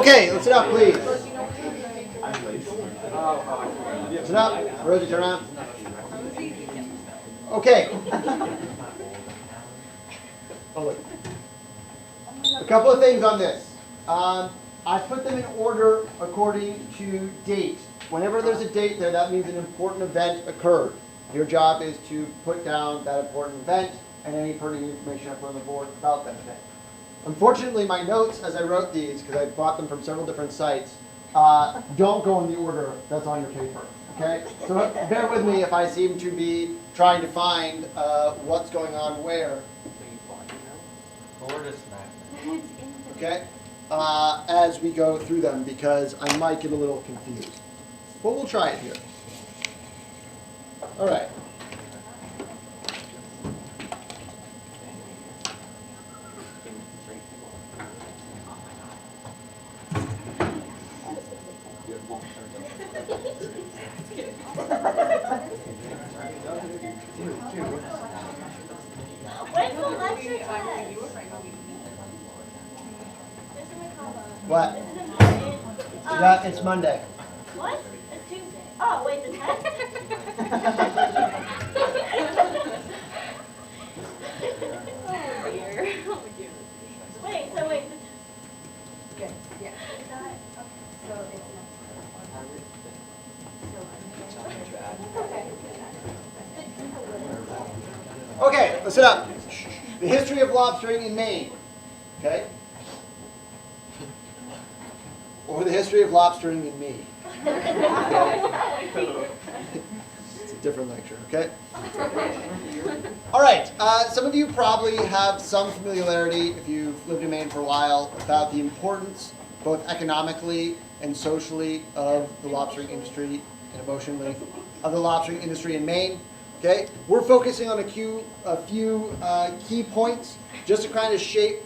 Okay, let's sit up, please. Sit up. Rosie, turn around. Okay. Oh, look. A couple of things on this. I put them in order according to date. Whenever there's a date there, that means an important event occurred. Your job is to put down that important event and any pertinent information I put on the board about that event. Unfortunately, my notes as I wrote these, because I bought them from several different sites, don't go in the order that's on your paper. Okay? So bear with me if I seem to be trying to find what's going on where. Okay? As we go through them, because I might get a little confused. But we'll try it here. All right. When's the lecture test? What? Is it important? Yeah, it's Monday. What? It's Tuesday. Oh, wait, the test? Oh, dear. Oh, dear. Wait, so wait, the test. Good, yeah. Is that, okay. So it's Okay, let's sit up. The history of lobstering in Maine. Okay? Or the history of lobstering in me. It's a different lecture, okay? All right, some of you probably have some familiarity, if you've lived in Maine for a while, about the importance, both economically and socially, of the lobstering industry and emotionally, of the lobstering industry in Maine. Okay, we're focusing on a few key points just to kind of shape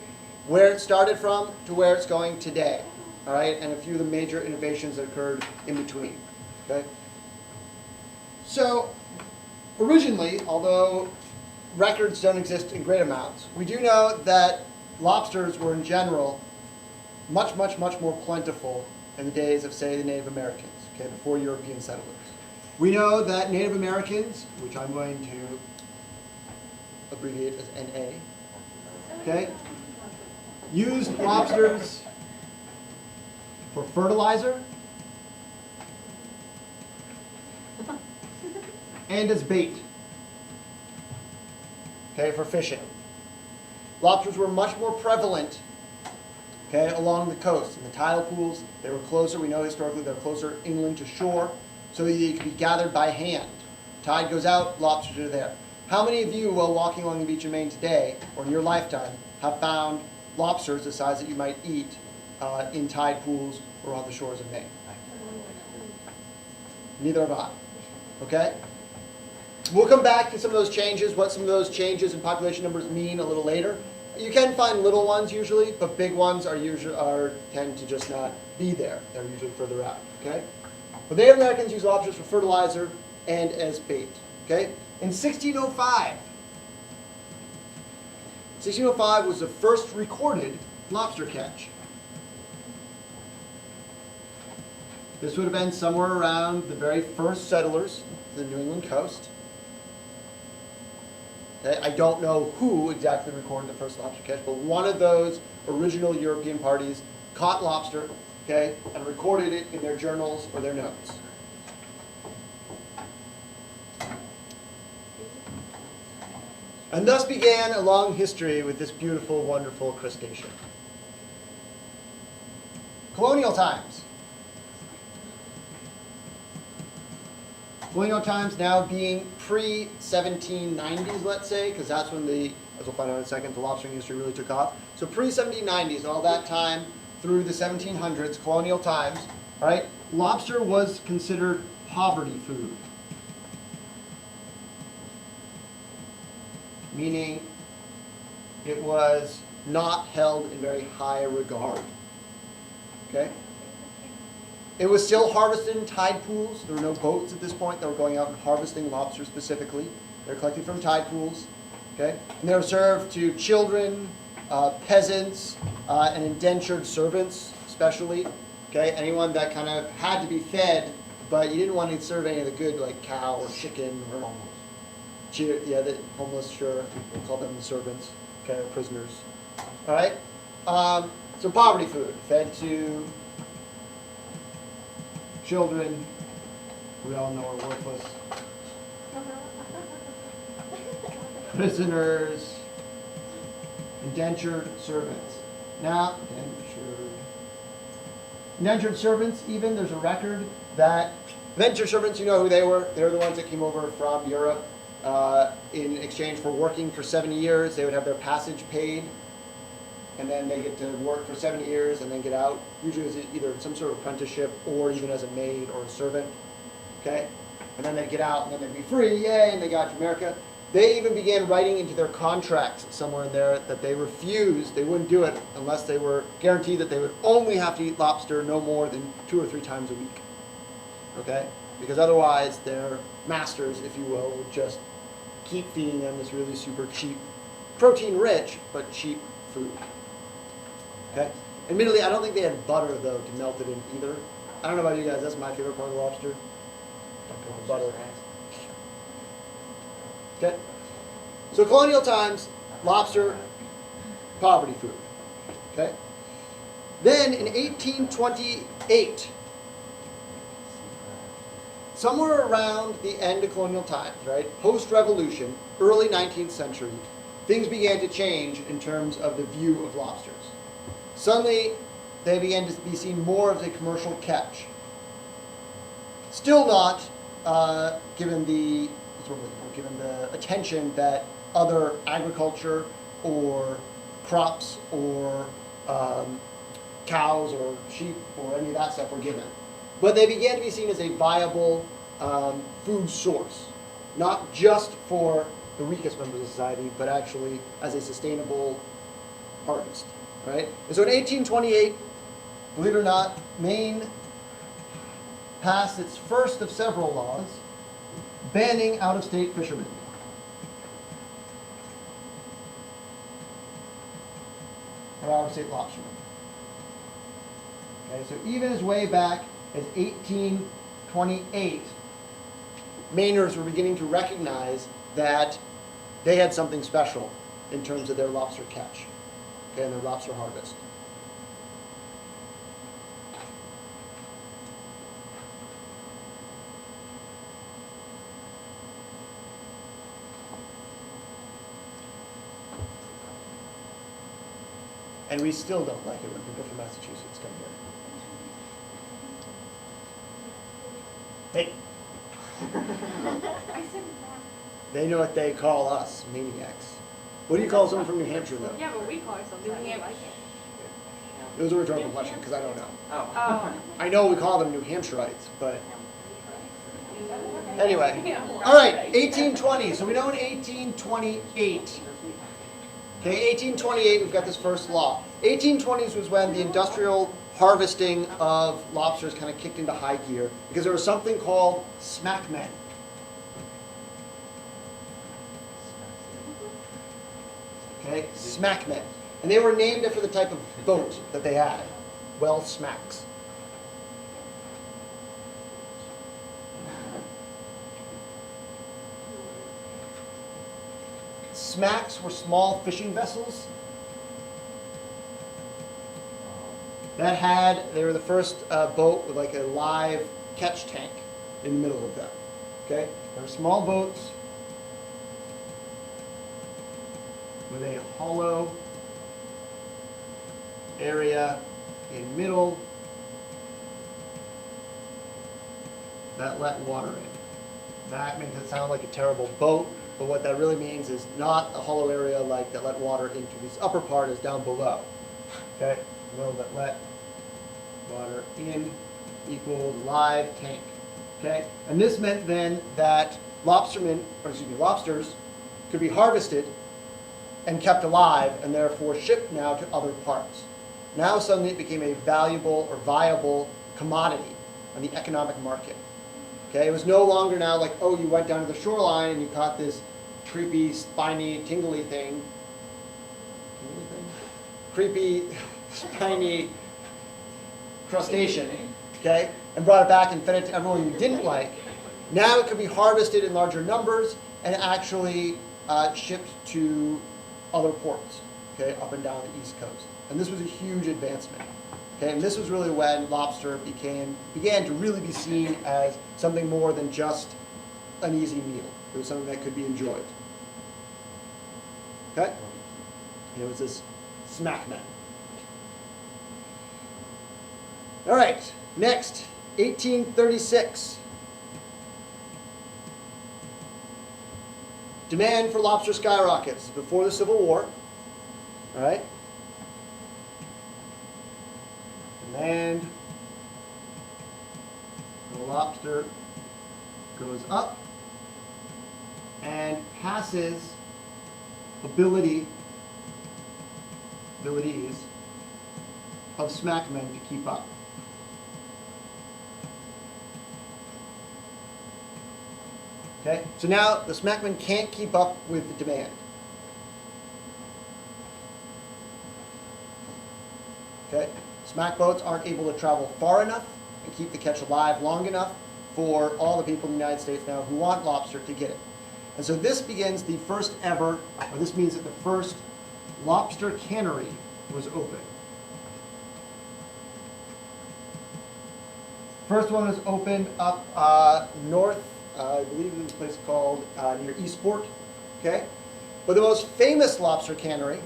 where it started from to where it's going today. All right, and a few of the major innovations that occurred in between. Okay, so originally, although records don't exist in great amounts, we do know that lobsters were in general much more plentiful in the days of, say, the Native Americans. Okay, before European settlers. We know that Native Americans, which I'm going to abbreviate as NA, okay, used lobsters for fertilizer and as bait, okay, for fishing. Lobsters were much more prevalent, okay, along the coast. In the tidal pools, they were closer. We know historically they were closer inland to shore, so they could be gathered by hand. Tide goes out, lobsters are there. How many of you, while walking along the beach in Maine today, or in your lifetime, have found lobsters the size that you might eat in tide pools or on the shores of Maine? Neither have I. Okay? We'll come back to some of those changes, what some of those changes in population numbers mean a little later. You can find little ones usually, but big ones tend to just not be there. They're usually further out. Okay? But Native Americans used lobsters for fertilizer and as bait. Okay? In 1605 was the first recorded lobster catch. This would have been somewhere around the very first settlers of the New England coast. Okay? I don't know who exactly recorded the first lobster catch, but one of those original European parties caught lobster, okay, and recorded it in their journals or their notes. And thus began a long history with this beautiful, wonderful crustacean. Colonial times. Colonial times now being pre-1790s, let's say, because that's when as we'll find out in a second, the lobstering industry really took off. So pre-1790s, all that time through the 1700s, colonial times, right? Lobster was considered poverty food. Meaning it was not held in very high regard. Okay? It was still harvested in tide pools. There were no boats at this point that were going out and harvesting lobster specifically. They were collected from tide pools. Okay? And they were served to children, peasants, and indentured servants especially. Okay, anyone that kind of had to be fed, but you didn't want to serve any of the good, like cow or chicken or yeah, the homeless. Sure, we'll call them the servants. Okay, or prisoners. All right. So poverty food fed to children we all know are worthless. Prisoners, indentured servants. Now, indentured servants, even, there's a record that indentured servants, you know who they were? They were the ones that came over from Europe in exchange for working for 70 years. They would have their passage paid, and then they get to work for 70 years and then get out, usually as either some sort of apprenticeship or even as a maid or a servant. Okay? And then they'd get out and then they'd be free, yay, and they got to America. They even began writing into their contracts somewhere in there that they refused, they wouldn't do it unless they were guaranteed that they would only have to eat lobster no more than 2 or 3 times a week. Okay? Because otherwise their masters, if you will, would just keep feeding them this really super cheap, protein-rich, but cheap food. Okay? Admittedly, I don't think they had butter, though, to melt it in either. I don't know about you guys, that's my favorite part of the lobster. Butter. Okay? So colonial times, lobster, poverty food. Okay? Then in 1828, somewhere around the end of colonial times, right, post-revolution, early 19th century, things began to change in terms of the view of lobsters. Suddenly, they began to be seen more as a commercial catch. Still not given the attention that other agriculture or crops or cows or sheep or any of that stuff were given. But they began to be seen as a viable food source, not just for the weakest members of society, but actually as a sustainable harvest. Right? And so in 1828, believe it or not, Maine passed its first of several laws banning out-of-state fishermen. Or out-of-state lobstermen. Okay, so even as way back as 1828, Mainers were beginning to recognize that they had something special in terms of their lobster catch, okay, and their lobster harvest. And we still don't like it when people from Massachusetts come here. Hey. They know what they call us, maniacs. What do you call someone from New Hampshire, though? Yeah, but we call ourselves New Hampshire. It was a rhetorical question, because I don't know. Oh. I know we call them New Hampshireites, but anyway. All right, 1820. So we know in 1828. Okay, 1828, we've got this first law. 1820s was when the industrial harvesting of lobsters kind of kicked into high gear because there was something called smackmen. Okay, smackmen. And they were named after the type of boat that they had. Well, smacks. Smacks were small fishing vessels that they were the first boat with like a live catch tank in the middle of them. Okay? They were small boats with a hollow area in middle that let water in. That makes it sound like a terrible boat. But what that really means is not a hollow area like that let water into. This upper part is down below. Okay? Below that let water in equals live tank. Okay? And this meant then that lobsters could be harvested and kept alive and therefore shipped now to other parts. Now suddenly it became a valuable or viable commodity on the economic market. Okay, it was no longer now like, oh, you went down to the shoreline and you caught this creepy, spiny, tingly thing. Creepy, spiny crustacean, okay, and brought it back and fed it to everyone you didn't like. Now it could be harvested in larger numbers and actually shipped to other ports, okay, up and down the East Coast. And this was a huge advancement. Okay, and this was really when lobster began to really be seen as something more than just an easy meal. It was something that could be enjoyed. Okay? And it was this smackman. All right, next, 1836. Demand for lobster skyrockets before the Civil War. All right? Demand for lobster goes up and passes abilities of smackmen to keep up. Okay, so now the smackmen can't keep up with the demand. Okay, smack boats aren't able to travel far enough and keep the catch alive long enough for all the people in the United States now who want lobster to get it. And so this begins the first ever, or this means that the first lobster cannery was open. First one was opened up north, I believe it was a place called near Eastport. Okay, but the most famous lobster cannery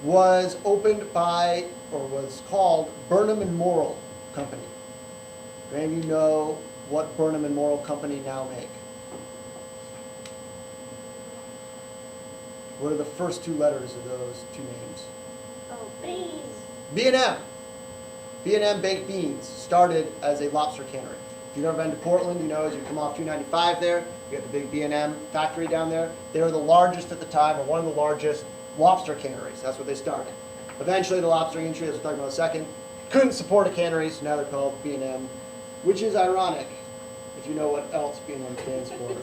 was opened by, or was called, Burnham and Morrill Company. Do any of you know what Burnham and Morrill Company now make? What are the first two letters of those two names? Oh, beans. B&M. B&M Baked Beans started as a lobster cannery. If you've ever been to Portland, you know as you come off 295 there, you got the big B&M factory down there. They were the largest at the time, or one of the largest lobster canneries. That's what they started. Eventually, the lobstering industry, as we'll talk about in a second, couldn't support a cannery, so now they're called B&M, which is ironic if you know what else B&M stands for.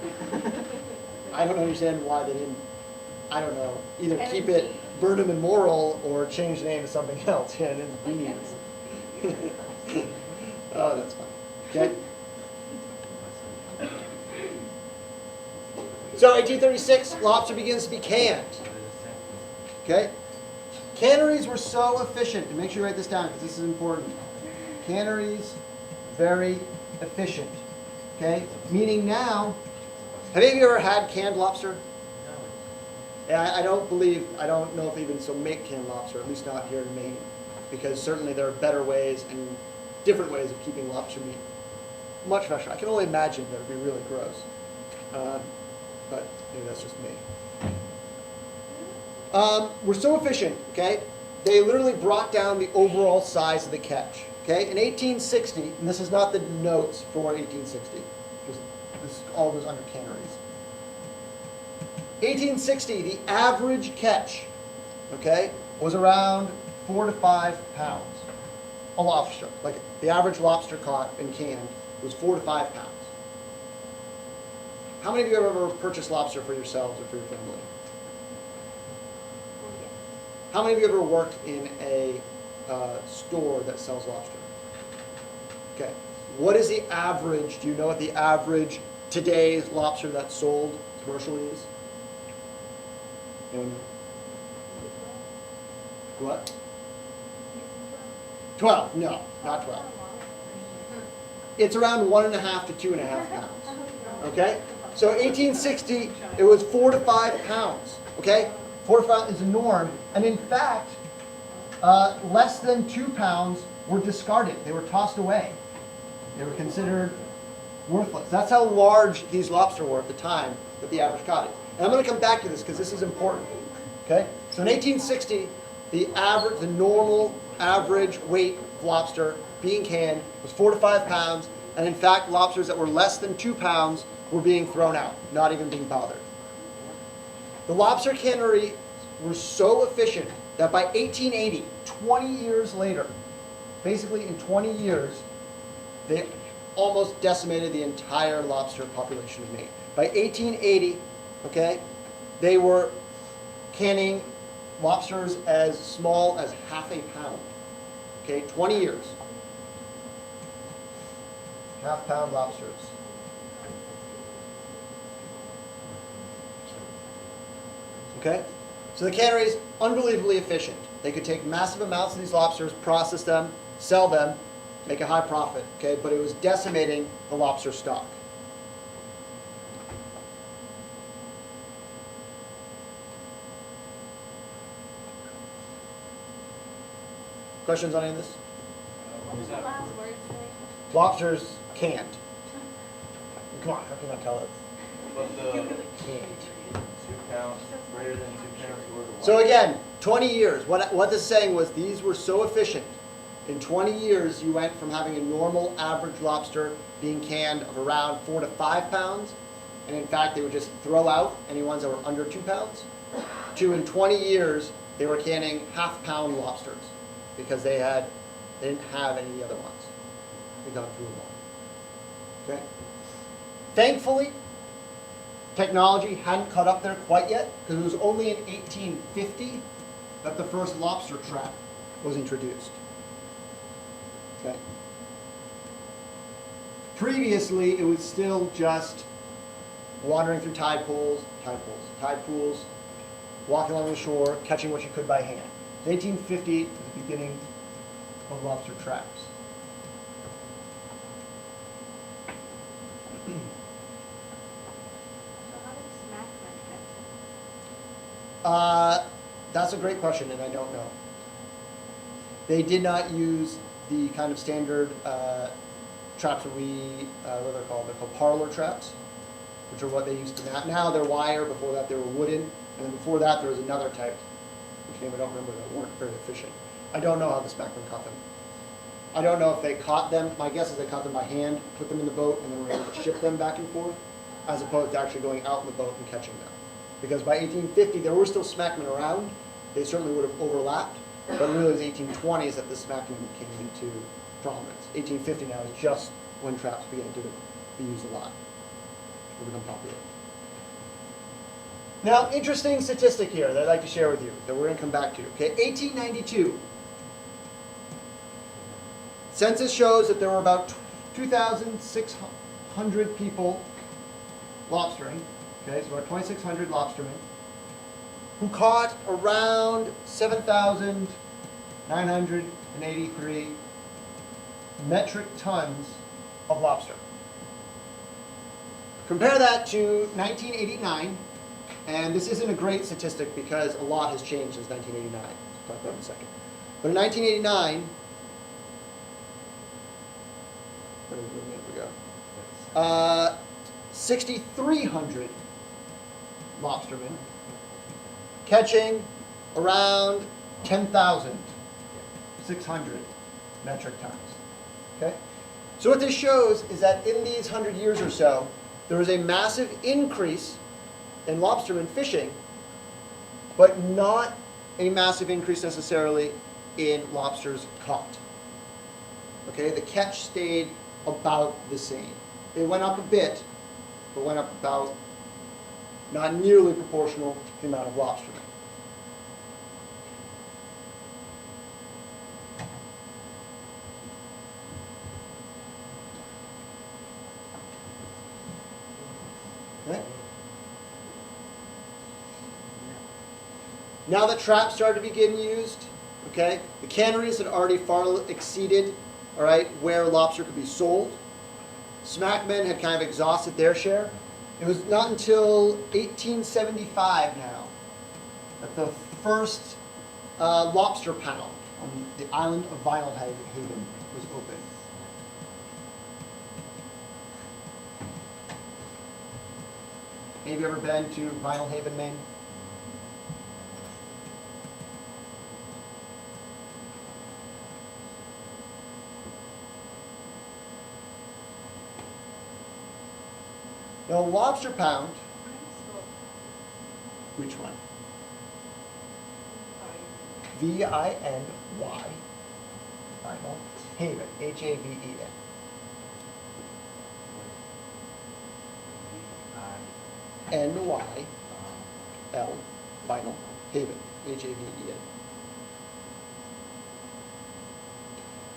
I don't understand why they didn't, I don't know, either keep it Burnham and Morrill or change the name to something else. Yeah, it is beans. Oh, that's fine. Okay. So 1836, lobster begins to be canned. Okay? Canneries were so efficient, and make sure you write this down because this is important. Canneries, very efficient. Okay? Meaning now, have any of you ever had canned lobster? Yeah, I don't know if they even still make canned lobster, at least not here in Maine. Because certainly there are better ways and different ways of keeping lobster meat much fresher. I can only imagine that it would be really gross. But maybe that's just me. We're so efficient, okay? They literally brought down the overall size of the catch. Okay? In 1860, and this is not the notes for 1860, just this all goes under canneries. 1860, the average catch, okay, was around 4 to 5 pounds. A lobster, like the average lobster caught and canned was 4 to 5 pounds. How many of you have ever purchased lobster for yourselves or for your family? How many of you ever worked in a store that sells lobster? Okay. What is the average? Do you know what the average today's lobster that's sold commercially is? Anyone know? What? 12? No, not 12. It's around 1.5 to 2.5 pounds. Okay? So 1860, it was 4 to 5 pounds. Okay? 4 to 5 is the norm. And in fact, less than 2 pounds were discarded. They were tossed away. They were considered worthless. That's how large these lobster were at the time that the average caught it. And I'm going to come back to this because this is important. Okay? So in 1860, the normal average weight of lobster being canned was 4 to 5 pounds. And in fact, lobsters that were less than 2 pounds were being thrown out, not even being bothered. The lobster cannery were so efficient that by 1880, 20 years later, basically in 20 years, they almost decimated the entire lobster population of Maine. By 1880, okay, they were canning lobsters as small as half a pound. Okay, 20 years. Half-pound lobsters. Okay? So the cannery is unbelievably efficient. They could take massive amounts of these lobsters, process them, sell them, make a high profit. Okay? But it was decimating the lobster stock. Questions on any of this? What was the last word say? Lobsters canned. Come on, how can I tell it? But the Canned. 2 pounds, greater than 2 pounds or the So again, 20 years. What this is saying was these were so efficient. In 20 years, you went from having a normal average lobster being canned of around 4 to 5 pounds, and in fact, they would just throw out any ones that were under 2 pounds, to in 20 years, they were canning half-pound lobsters because they didn't have any of the other ones. They got through them all. Okay? Thankfully, technology hadn't caught up there quite yet, because it was only in 1850 that the first lobster trap was introduced. Okay. Previously, it was still just wandering through tide pools, walking along the shore, catching what you could by hand. 1850 was the beginning of lobster traps. So how did smackmen catch it? That's a great question, and I don't know. They did not use the kind of standard traps that what are they called? They're called parlor traps, which are what they used to now they're wire. Before that, they were wooden, and then before that, there was another type, which name I don't remember, that weren't very efficient. I don't know how the smackmen caught them. I don't know if they caught them. My guess is they caught them by hand, put them in the boat, and then were able to ship them back and forth, as opposed to actually going out in the boat and catching them. Because by 1850, there were still smackmen around. They certainly would have overlapped, but really it was 1820s that the smackmen came into prominence. 1850 now is just when traps began to be used a lot, or become popular. Now, interesting statistic here that I'd like to share with you that we're going to come back to. Okay, 1892. Census shows that there were about 2,600 people lobstering. Okay, so about 2,600 lobstermen who caught around 7,983 metric tons of lobster. Compare that to 1989, and this isn't a great statistic because a lot has changed since 1989. We'll talk about it in a second. But in 1989, where did we go? 6,300 lobstermen catching around 10,600 metric tons. Okay? So what this shows is that in these 100 years or so, there was a massive increase in lobstermen fishing, but not a massive increase necessarily in lobsters caught. Okay? The catch stayed about the same. It went up a bit, but went up about not nearly proportional to the amount of lobstermen. Okay. Now that traps started to begin used, okay, the canneries had already far exceeded, all right, where lobster could be sold. Smackmen had kind of exhausted their share. It was not until 1875 now that the first lobster pound on the island of Vinyl Haven was opened. Any of you ever been to Vinyl Haven, Maine? Now, a lobster pound, which one? V-I-N-Y, Vinyl Haven, H-A-V-E-N. N-Y-L, Vinyl Haven, H-A-V-E-N.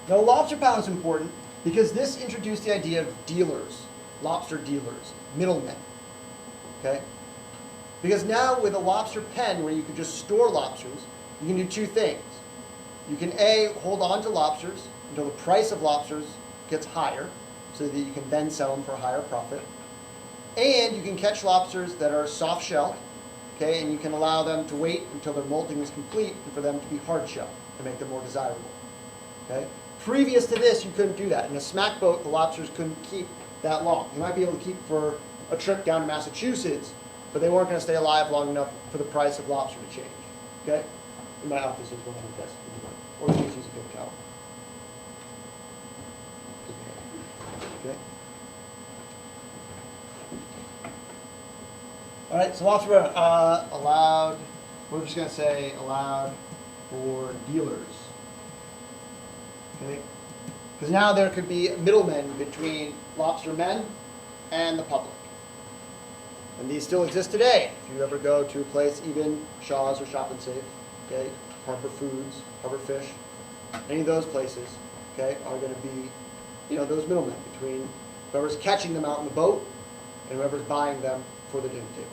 Now, lobster pound is important because this introduced the idea of dealers, lobster dealers, middlemen. Okay? Because now with a lobster pen where you can just store lobsters, you can do two things. You can A, hold on to lobsters until the price of lobsters gets higher so that you can then sell them for a higher profit. And you can catch lobsters that are soft shelled, okay, and you can allow them to wait until their molting is complete and for them to be hard shelled to make them more desirable. Okay? Previous to this, you couldn't do that. In a smack boat, the lobsters couldn't keep that long. You might be able to keep for a trip down to Massachusetts, but they weren't going to stay alive long enough for the price of lobster to change. Okay? In my office is one of the best. Or you just use a paper towel. Okay? All right, so lobster allowed, we're just going to say allowed for dealers. Okay? Because now there could be middlemen between lobster men and the public. And these still exist today. If you ever go to a place, even Shaw's or Shop and Save, okay, Harbor Foods, Harbor Fish, any of those places, okay, are going to be, those middlemen between whoever's catching them out in the boat and whoever's buying them for the dinner table.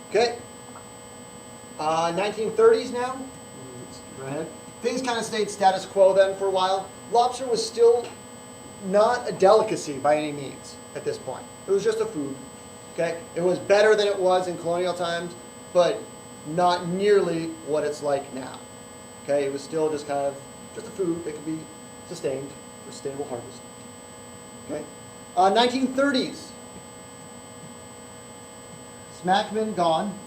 Okay. 1930s now. Let's go ahead. Things kind of stayed status quo then for a while. Lobster was still not a delicacy by any means at this point. It was just a food. Okay? It was better than it was in colonial times, but not nearly what it's like now. Okay? It was still just kind of just a food that could be sustained for sustainable harvest. Okay? 1930s. Smackman gone.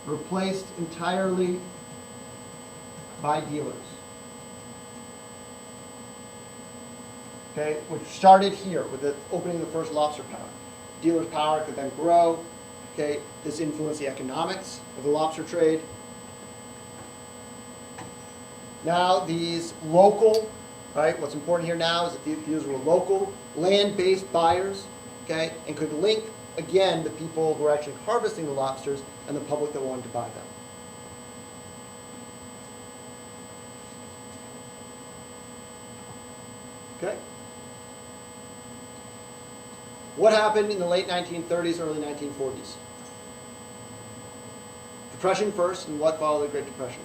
Replaced entirely by dealers. Okay, which started here with the opening of the first lobster pound. Dealers' power could then grow. Okay, this influenced the economics of the lobster trade. Now these local, right? What's important here now is that these were local, land-based buyers, okay, and could link again the people who are actually harvesting the lobsters and the public that wanted to buy them. Okay. What happened in the late 1930s, early 1940s? Depression first, and what followed the Great Depression?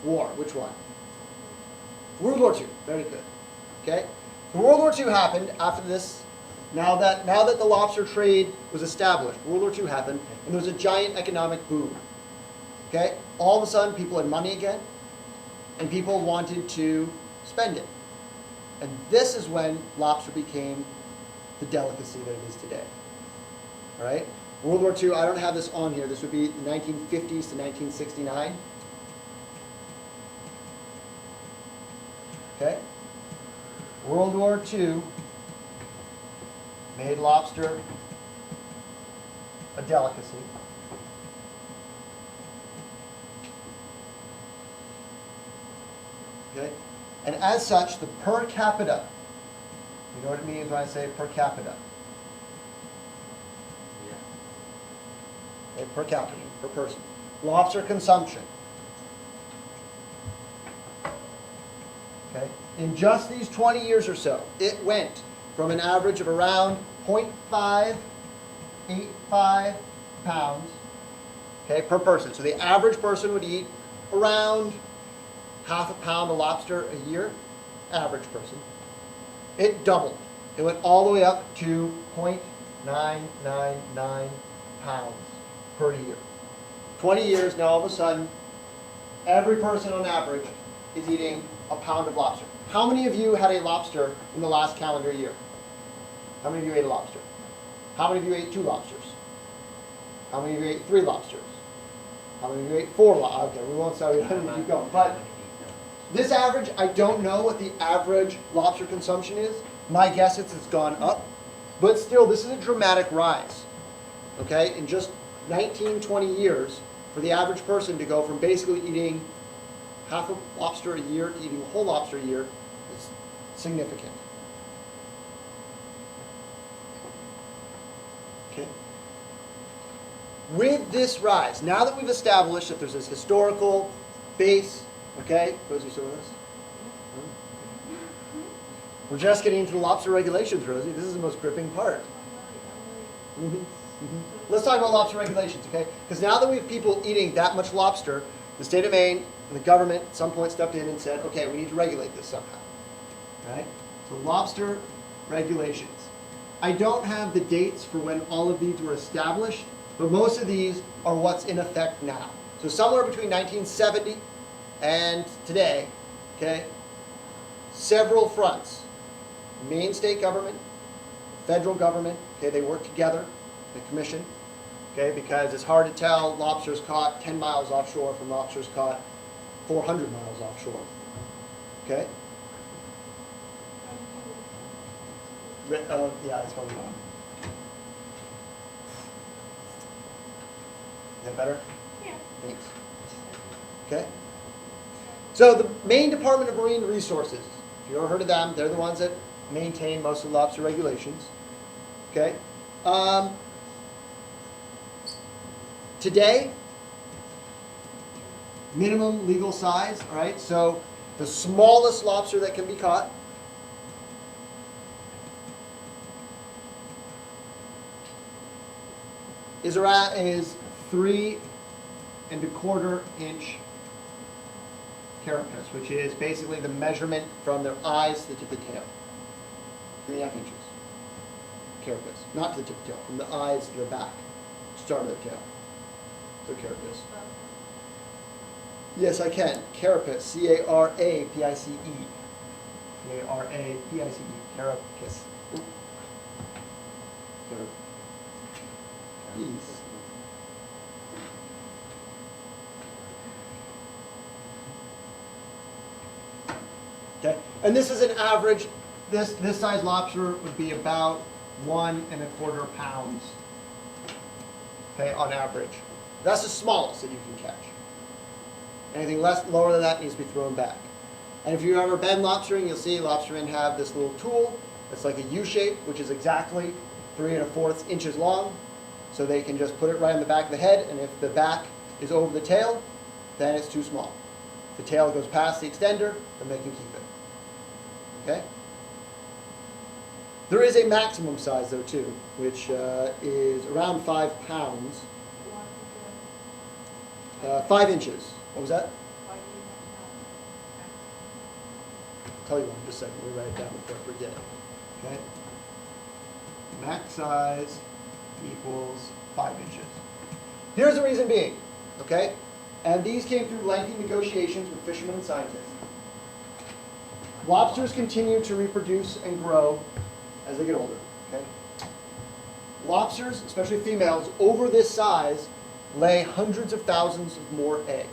War. Which one? World War II. Very good. Okay. So World War II happened after this. Now that the lobster trade was established, World War II happened, and there was a giant economic boom. Okay. All of a sudden, people had money again, and people wanted to spend it. And this is when lobster became the delicacy that it is today. All right? World War II, I don't have this on here. This would be the 1950s to 1969. Okay? World War II made lobster a delicacy. Okay? And as such, the per capita, you know what it means when I say per capita? Yeah. Okay, per capita, per person. Lobster consumption. Okay? In just these 20 years or so, it went from an average of around 0.585 pounds, okay, per person. So the average person would eat around half a pound of lobster a year, average person. It doubled. It went all the way up to 0.999 pounds per year. 20 years, now all of a sudden, every person on average is eating a pound of lobster. How many of you had a lobster in the last calendar year? How many of you ate a lobster? How many of you ate 2 lobsters? How many of you ate 3 lobsters? How many of you ate 4 lobsters? Okay, we won't say we don't keep going. But this average, I don't know what the average lobster consumption is. My guess is it's gone up. But still, this is a dramatic rise. Okay? In just 19, 20 years, for the average person to go from basically eating half a lobster a year to eating a whole lobster a year is significant. Okay. With this rise, now that we've established that there's this historical base, okay, Rosie, you still with us? We're just getting into the lobster regulations, Rosie. This is the most gripping part. Let's talk about lobster regulations, okay? Because now that we have people eating that much lobster, the state of Maine and the government at some point stepped in and said, okay, we need to regulate this somehow. Right? So lobster regulations. I don't have the dates for when all of these were established, but most of these are what's in effect now. So somewhere between 1970 and today, okay, several fronts. Maine state government, federal government, okay, they work together, the commission, okay, because it's hard to tell lobsters caught 10 miles offshore from lobsters caught 400 miles offshore, okay? Yeah, that's probably wrong. Is that better? Yeah. Thanks. Okay? So the Maine Department of Marine Resources, if you've ever heard of them, they're the ones that maintain most of the lobster regulations. Okay? Today, minimum legal size, all right? So the smallest lobster that can be caught is 3¼ inch carapace, which is basically the measurement from their eyes to the tip of the tail. 3½ inches carapace, not to the tip of the tail, from the eyes to the back, start of the tail. So carapace. Yes, I can. Carapace, C-A-R-A-P-I-C-E. C-A-R-A-P-I-C-E, carapace. Carapace. Okay, and this is an average. This size lobster would be about 1¼ pounds. Okay, on average. That's the smallest that you can catch. Anything lower than that needs to be thrown back. And if you've ever been lobstering, you'll see lobstermen have this little tool that's like a U shape, which is exactly 3¼ inches long. So they can just put it right on the back of the head, and if the back is over the tail, then it's too small. If the tail goes past the extender, then they can keep it. Okay? There is a maximum size, though, too, which is around 5 pounds. 5 inches. What was that? I'll tell you one in just a second. Let me write it down before I forget. Okay? Max size equals 5 inches. Here's the reason being, okay? And these came through lengthy negotiations with fishermen and scientists. Lobsters continue to reproduce and grow as they get older, okay? Lobsters, especially females, over this size, lay hundreds of thousands of more eggs.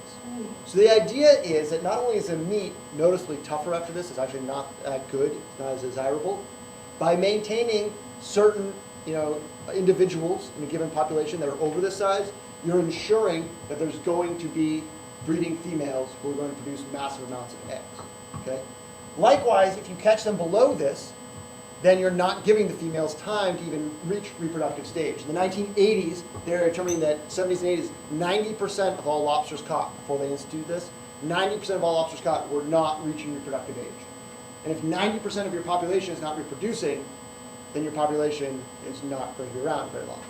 So the idea is that not only is the meat noticeably tougher after this, it's actually not that good, it's not as desirable. By maintaining certain, individuals in a given population that are over this size, you're ensuring that there's going to be breeding females who are going to produce massive amounts of eggs. Okay? Likewise, if you catch them below this, then you're not giving the females time to even reach reproductive stage. In the 1980s, they were determining that 70s and 80s, 90% of all lobsters caught, before they instituted this, 90% of all lobsters caught were not reaching reproductive age. And if 90% of your population is not reproducing, then your population is not going to be around very long.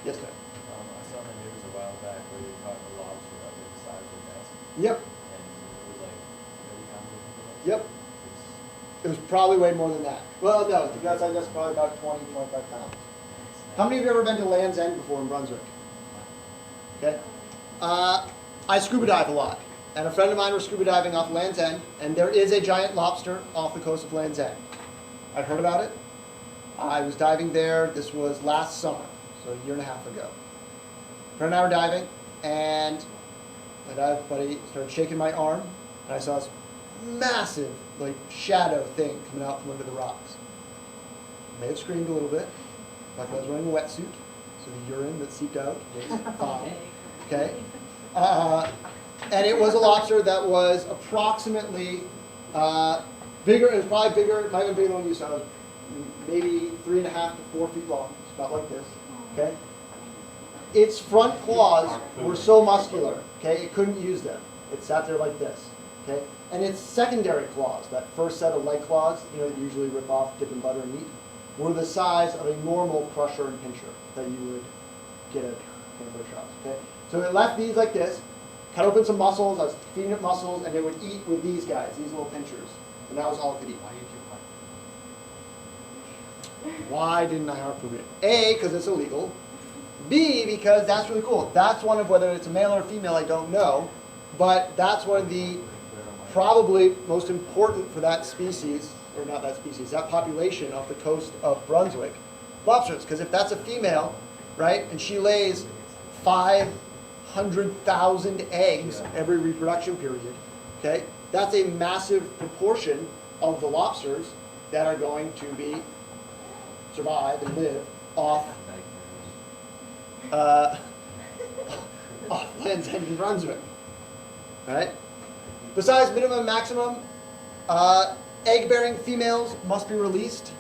Yes, Dan? I saw in the news a while back where they caught a lobster up at the side of the nest. Yep. And it was like 30 pounds or something. Yep. It was probably way more than that. Well, no, the outside that's probably about 20, 25 pounds. How many of you have ever been to Land's End before in Brunswick? Okay. I scuba dive a lot. And a friend of mine was scuba diving off Land's End, and there is a giant lobster off the coast of Land's End. I'd heard about it. I was diving there, this was last summer, so a year and a half ago. A friend and I were diving, and my dive buddy started shaking my arm, and I saw this massive, shadow thing coming out from under the rocks. I may have screamed a little bit, like I was wearing a wetsuit, so the urine that seeped out was fine. Okay? And it was a lobster that was approximately bigger, it was probably bigger, it might have been bigger than you saw, maybe 3.5 to 4 feet long, it's about like this. Okay? Its front claws were so muscular, okay, it couldn't use them. It sat there like this, okay? And its secondary claws, that first set of leg claws, you know, that usually rip off dip in butter and meat, were the size of a normal crusher and pincher that you would get at hamburger shops, okay? So it left these like this, cut open some muscles, I was feeding it muscles, and it would eat with these guys, these little pinchers. And that was all it could eat. Why didn't I harpoon it? A, because it's illegal. B, because that's really cool. That's one of, whether it's a male or a female, I don't know, but that's one of the probably most important for that species, or not that species, that population off the coast of Brunswick, lobsters. Because if that's a female, right, and she lays 500,000 eggs every reproduction period, okay, that's a massive proportion of the lobsters that are going to be survive and live off Land's End in Brunswick. Right? Besides minimum and maximum, egg-bearing females must be released.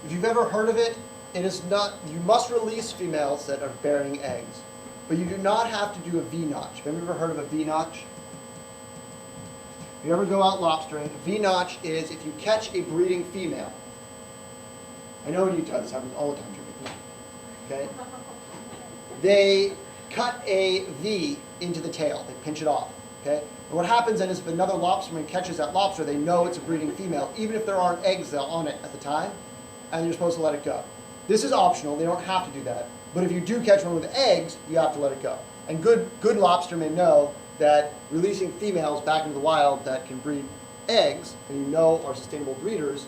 If you've ever heard of it, it is not, you must release females that are bearing eggs, but you do not have to do a V-notch. Have you ever heard of a V-notch? If you ever go out lobstering, V-notch is if you catch a breeding female. I know in Utah this happens all the time to me. Okay? They cut a V into the tail. They pinch it off. Okay? And what happens then is if another lobsterman catches that lobster, they know it's a breeding female, even if there aren't eggs on it at the time, and you're supposed to let it go. This is optional. They don't have to do that. But if you do catch one with eggs, you have to let it go. And good lobstermen know that releasing females back into the wild that can breed eggs, and you know are sustainable breeders,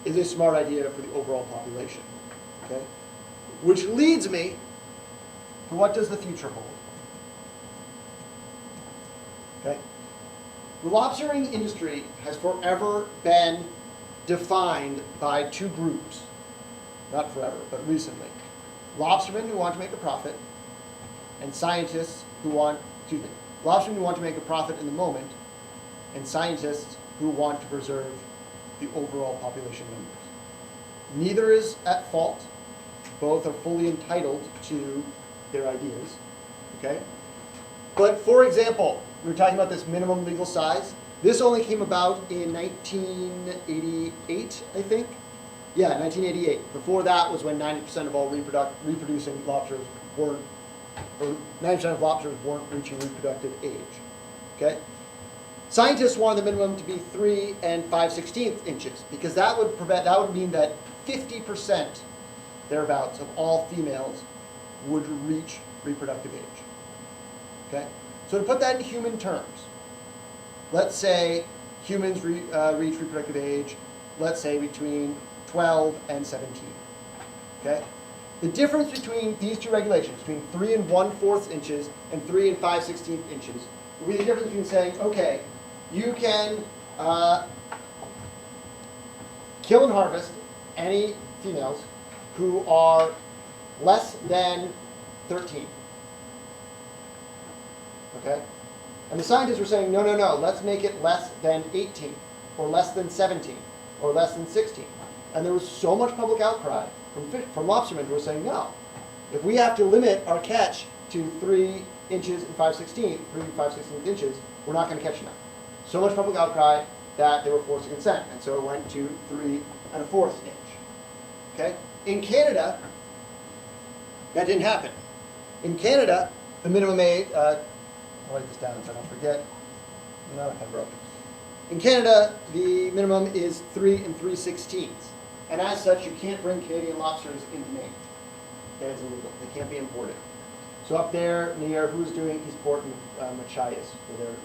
is a smart idea for the overall population. Okay? Which leads me to what does the future hold? Okay? The lobstering industry has forever been defined by two groups. Not forever, but recently. Lobstermen who want to make a profit, and scientists who want, lobstermen who want to make a profit in the moment, and scientists who want to preserve the overall population numbers. Neither is at fault. Both are fully entitled to their ideas. Okay? But for example, we were talking about this minimum legal size. This only came about in 1988, I think. Yeah, 1988. Before that was when 90% of all reproducing lobsters weren't, or 90% of lobsters weren't reaching reproductive age. Okay? Scientists wanted the minimum to be 3 5/16 inches because that would mean that 50% thereabouts of all females would reach reproductive age. Okay? So to put that in human terms, let's say humans reach reproductive age, let's say between 12 and 17. Okay? The difference between these two regulations, between 3 1/4 inches and 3 5/16 inches, will be the difference between saying, okay, you can kill and harvest any females who are less than 13. Okay? And the scientists were saying, no, no, no, let's make it less than 18, or less than 17, or less than 16. And there was so much public outcry from lobstermen who were saying, no, if we have to limit our catch to 3 inches and 5/16, 3 5/16 inches, we're not going to catch enough. So much public outcry that they were forced to consent, and so it went to 3 1/4 inch. Okay? In Canada, that didn't happen. In Canada, the minimum age, I'll write this down so I don't forget. No, I wrote. In Canada, the minimum is 3 3/16. And as such, you can't bring Canadian lobsters into Maine. That is illegal. They can't be imported. So up there near, who's doing Eastport and Machias, where they're